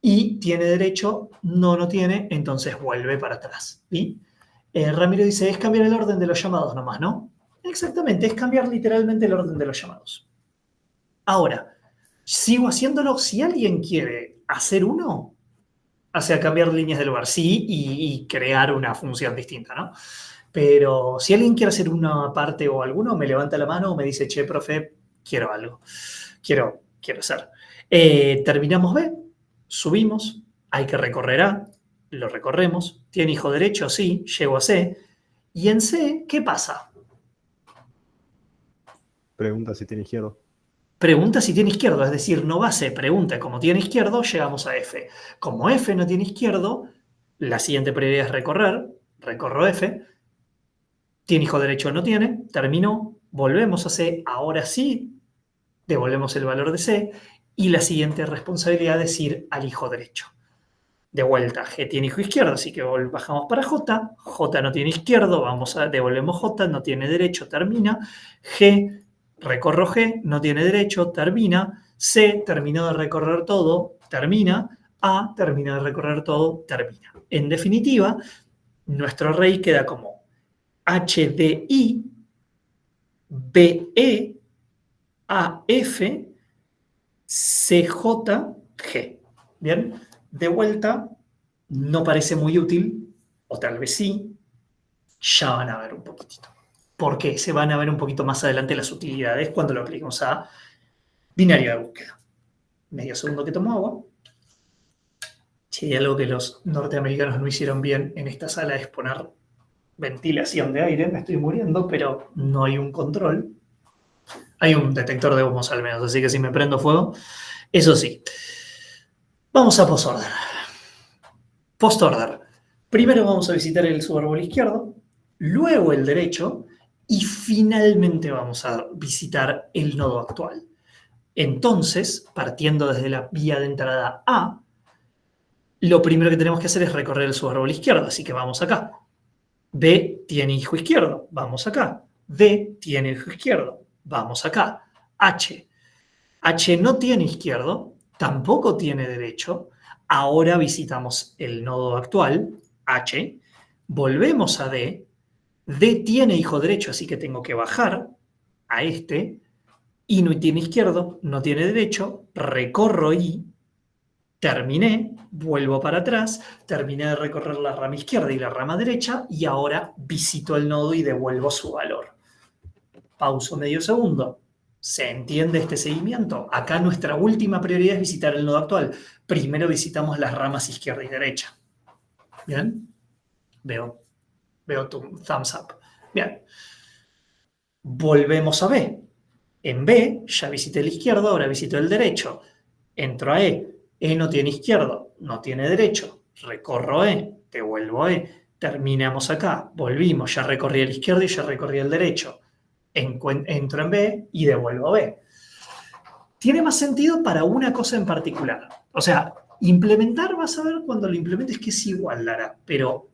Y ¿tiene derecho? No, no tiene, entonces vuelve para atrás. ¿Sí? Ramiro dice, es cambiar el orden de los llamados nomás, ¿no? Exactamente, es cambiar literalmente el orden de los llamados. Ahora, sigo haciéndolo. Si alguien quiere hacer uno, hacia cambiar líneas de lugar, sí, y crear una función distinta, ¿no? Pero si alguien quiere hacer una parte o alguno, me levanta la mano o me dice, che, profe, quiero algo, quiero hacer. Terminamos B, subimos, hay que recorrer A, lo recorremos, ¿tiene hijo derecho? Sí, llego a C, y en C, ¿qué pasa? Pregunta si tiene izquierdo. Pregunta si tiene izquierdo, es decir, no va a ser pregunta como tiene izquierdo, llegamos a F. Como F no tiene izquierdo, la siguiente prioridad es recorrer, recorro F, tiene hijo derecho o no tiene, terminó, volvemos a C, ahora sí, devolvemos el valor de C, y la siguiente responsabilidad es ir al hijo derecho. De vuelta, G tiene hijo izquierdo, así que bajamos para J, J no tiene izquierdo, devolvemos J, no tiene derecho, termina, G, recorro G, no tiene derecho, termina, C, terminó de recorrer todo, termina, A, terminó de recorrer todo, termina. En definitiva, nuestro rey queda como HDI, BE, AF, CJG. ¿Bien? De vuelta, no parece muy útil, o tal vez sí, ya van a ver un poquitito. ¿Por qué? Se van a ver un poquito más adelante las utilidades cuando lo apliquemos a binario de búsqueda. Medio segundo que tomo agua. Si hay algo que los norteamericanos no hicieron bien en esta sala es poner ventilación de aire. Me estoy muriendo, pero no hay un control. Hay un detector de humos al menos, así que si me prendo fuego, eso sí. Vamos a post-order. Post-order. Primero vamos a visitar el subárbol izquierdo, luego el derecho y finalmente vamos a visitar el nodo actual. Entonces, partiendo desde la vía de entrada A, lo primero que tenemos que hacer es recorrer el subárbol izquierdo, así que vamos acá. B tiene hijo izquierdo, vamos acá. D tiene hijo izquierdo, vamos acá. H. H no tiene izquierdo, tampoco tiene derecho. Ahora visitamos el nodo actual, H. Volvemos a D. D tiene hijo derecho, así que tengo que bajar a este. I no tiene izquierdo, no tiene derecho. Recorro I. Terminé, vuelvo para atrás, terminé de recorrer la rama izquierda y la rama derecha y ahora visito el nodo y devuelvo su valor. Pauso medio segundo. ¿Se entiende este seguimiento? Acá nuestra última prioridad es visitar el nodo actual. Primero visitamos las ramas izquierda y derecha. ¿Bien? Veo tu thumbs up. Bien. Volvemos a B. En B ya visité el izquierdo, ahora visito el derecho. Entro a E. E no tiene izquierdo, no tiene derecho. Recorro E, devuelvo E. Terminamos acá, volvimos, ya recorrí el izquierdo y ya recorrí el derecho. Entro en B y devuelvo B. Tiene más sentido para una cosa en particular. O sea, implementar, vas a ver cuando lo implementes que es igual, Lara, pero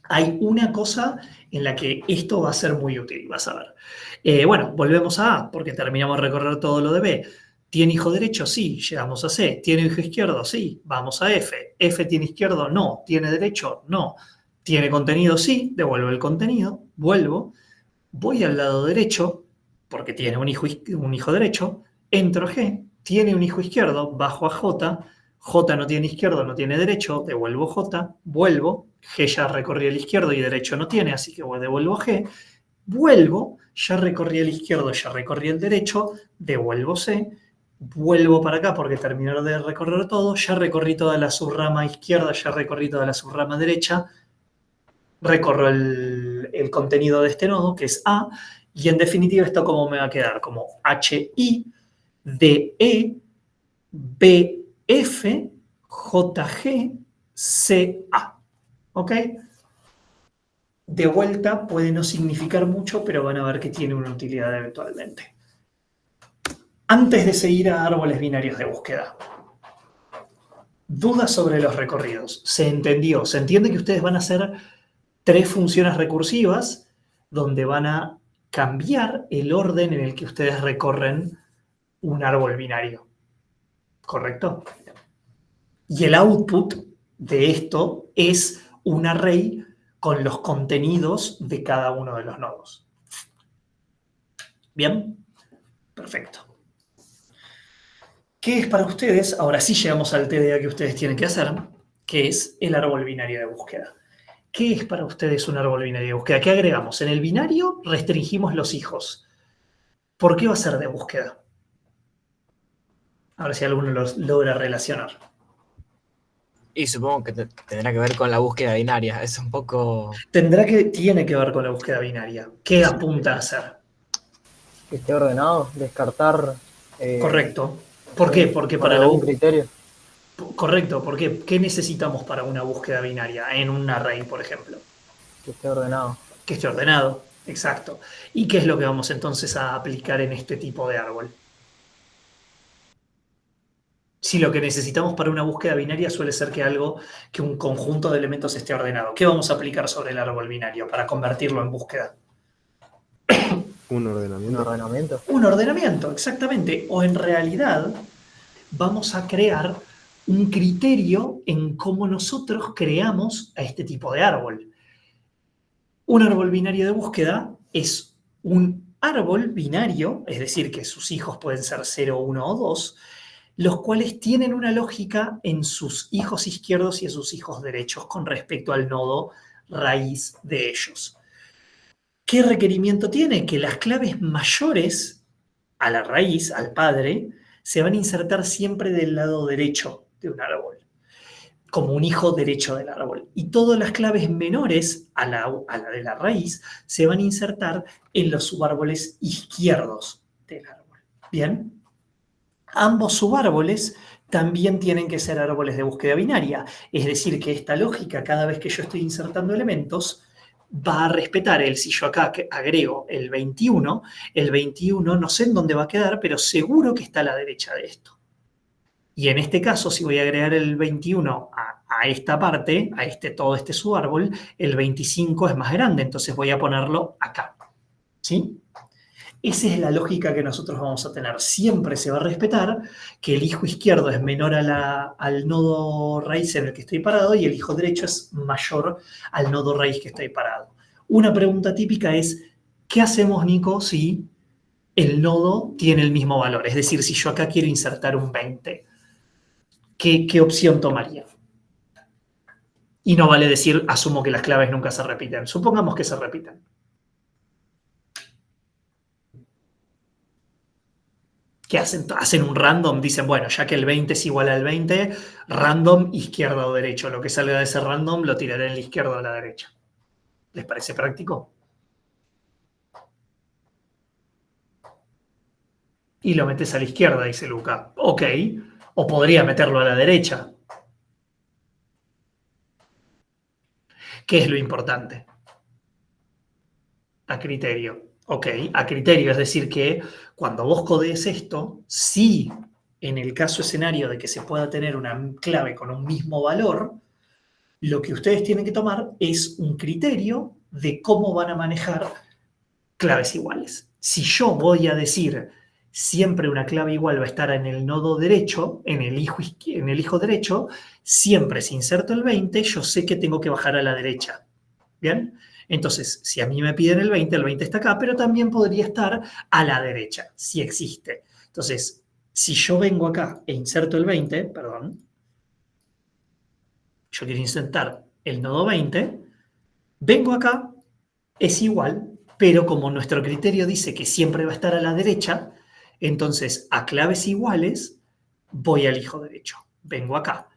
hay una cosa en la que esto va a ser muy útil, vas a ver. Bueno, volvemos a A, porque terminamos de recorrer todo lo de B. ¿Tiene hijo derecho? Sí. Llegamos a C. ¿Tiene hijo izquierdo? Sí. Vamos a F. ¿F tiene izquierdo? No. ¿Tiene derecho? No. ¿Tiene contenido? Sí. Devuelvo el contenido. Vuelvo. Voy al lado derecho, porque tiene un hijo derecho. Entro a G. Tiene un hijo izquierdo. Bajo a J. J no tiene izquierdo, no tiene derecho. Devuelvo J. Vuelvo. G ya recorrí el izquierdo y derecho no tiene, así que devuelvo G. Vuelvo. Ya recorrí el izquierdo, ya recorrí el derecho. Devuelvo C. Vuelvo para acá porque terminé de recorrer todo, ya recorrí toda la subrama izquierda, ya recorrí toda la subrama derecha, recorro el contenido de este nodo, que es A, y en definitiva esto como me va a quedar, como HI, DE, BF, JG, CA. ¿Ok? De vuelta puede no significar mucho, pero van a ver que tiene una utilidad eventualmente. Antes de seguir a árboles binarios de búsqueda, dudas sobre los recorridos. ¿Se entendió? ¿Se entiende que ustedes van a hacer 3 funciones recursivas donde van a cambiar el orden en el que ustedes recorren un árbol binario? ¿Correcto? Y el output de esto es un array con los contenidos de cada uno de los nodos. ¿Bien? Perfecto. ¿Qué es para ustedes? Ahora sí llegamos al TDA que ustedes tienen que hacer, que es el árbol binario de búsqueda. ¿Qué es para ustedes un árbol binario de búsqueda? ¿Qué agregamos? En el binario restringimos los hijos. ¿Por qué va a ser de búsqueda? A ver si alguno los logra relacionar. Y supongo que tendrá que ver con la búsqueda binaria. Es un poco... Tiene que ver con la búsqueda binaria. ¿Qué apunta a hacer? Que esté ordenado, descartar. Correcto. ¿Por qué? Porque para la algún criterio. Correcto, porque ¿qué necesitamos para una búsqueda binaria en un array, por ejemplo? Que esté ordenado. Que esté ordenado, exacto. ¿Y qué es lo que vamos entonces a aplicar en este tipo de árbol? Si lo que necesitamos para una búsqueda binaria suele ser que un conjunto de elementos esté ordenado, ¿qué vamos a aplicar sobre el árbol binario para convertirlo en búsqueda? Un Un ordenamiento. ordenamiento. Un ordenamiento, exactamente. O en realidad vamos a crear un criterio en cómo nosotros creamos a este tipo de árbol. Un árbol binario de búsqueda es un árbol binario, es decir, que sus hijos pueden ser 0, 1 o 2, los cuales tienen una lógica en sus hijos izquierdos y en sus hijos derechos con respecto al nodo raíz de ellos. ¿Qué requerimiento tiene? Que las claves mayores a la raíz, al padre, se van a insertar siempre del lado derecho de un árbol, como un hijo derecho del árbol. Y todas las claves menores a la de la raíz se van a insertar en los subárboles izquierdos del árbol. ¿Bien? Ambos subárboles también tienen que ser árboles de búsqueda binaria. Es decir, que esta lógica, cada vez que yo estoy insertando elementos, va a respetar si yo acá agrego el 21 no sé en dónde va a quedar, pero seguro que está a la derecha de esto. Y en este caso, si voy a agregar el 21 a esta parte, todo este subárbol, el 25 es más grande, entonces voy a ponerlo acá. ¿Sí? Esa es la lógica que nosotros vamos a tener. Siempre se va a respetar que el hijo izquierdo es menor al nodo raíz en el que estoy parado y el hijo derecho es mayor al nodo raíz que estoy parado. Una pregunta típica es, ¿qué hacemos, Nico, si el nodo tiene el mismo valor? Es decir, si yo acá quiero insertar un 20, ¿qué opción tomaría? Y no vale decir, asumo que las claves nunca se repiten. Supongamos que se repiten. ¿Qué hacen? Hacen un random, dicen, bueno, ya que el 20 es igual al 20, random izquierda o derecho. Lo que salga de ese random lo tiraré en la izquierda o a la derecha. ¿Les parece práctico? Y lo metes a la izquierda, dice Luca. Ok. O podría meterlo a la derecha. ¿Qué es lo importante? A criterio. Ok, a criterio, es decir que cuando vos codees esto, si en el caso escenario de que se pueda tener una clave con un mismo valor, lo que ustedes tienen que tomar es un criterio de cómo van a manejar claves iguales. Si yo voy a decir siempre una clave igual va a estar en el nodo derecho, en el hijo derecho, siempre si inserto el 20, yo sé que tengo que bajar a la derecha. ¿Bien? Entonces, si a mí me piden el 20 está acá, pero también podría estar a la derecha, si existe. Entonces, si yo vengo acá e inserto el 20, perdón, yo quiero insertar el nodo 20, vengo acá, es igual, pero como nuestro criterio dice que siempre va a estar a la derecha, entonces a claves iguales voy al hijo derecho. Vengo acá.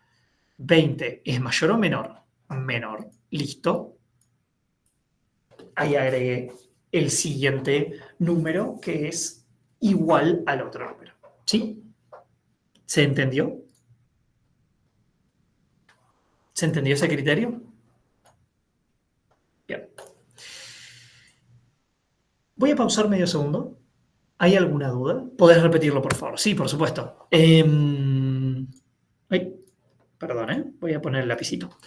20 es mayor o menor. Menor. Listo. Ahí agregué el siguiente número que es igual al otro número. ¿Sí? ¿Se entendió? ¿Se entendió ese criterio? Bien. Voy a pausar medio segundo. ¿Hay alguna duda? ¿Podés repetirlo, por favor? Sí, por supuesto. Ay, perdón, ¿eh? Voy a poner el lapicito.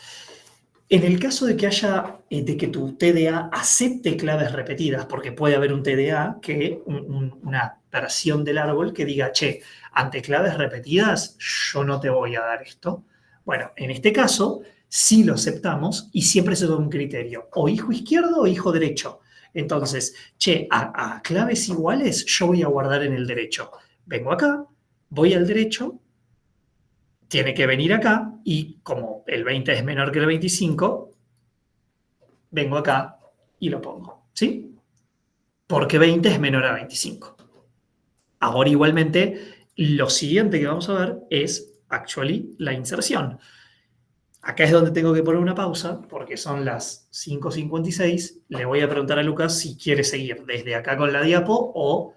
En el caso de que haya, de que tu TDA acepte claves repetidas, porque puede haber un TDA una versión del árbol que diga, che, ante claves repetidas, yo no te voy a dar esto. Bueno, en este caso, sí lo aceptamos y siempre se da un criterio, o hijo izquierdo o hijo derecho. Entonces, che, a claves iguales yo voy a guardar en el derecho. Vengo acá, voy al derecho, tiene que venir acá y como el 20 es menor que el 25, vengo acá y lo pongo, ¿sí? Porque 20 es menor a 25. Ahora igualmente, lo siguiente que vamos a ver es, actually, la inserción. Acá es donde tengo que poner una pausa, porque son las 5:56. Le voy a preguntar a Lucas si quiere seguir desde acá con la diapo o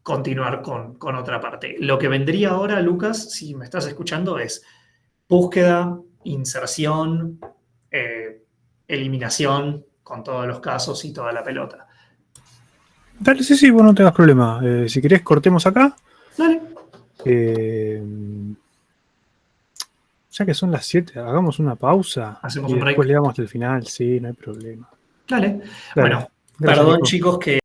continuar con otra parte. Lo que vendría ahora, Lucas, si me estás escuchando, es búsqueda, inserción, eliminación, con todos los casos y toda la pelota. Dale, sí, vos no tengas problema. Si querés, cortemos acá. Dale. Ya que son las 7, hagamos una pausa. Hacemos y un break. después le damos hasta el final, sí, no hay problema. Dale. Dale. Bueno, Gracias, perdón, Nico. chicos, que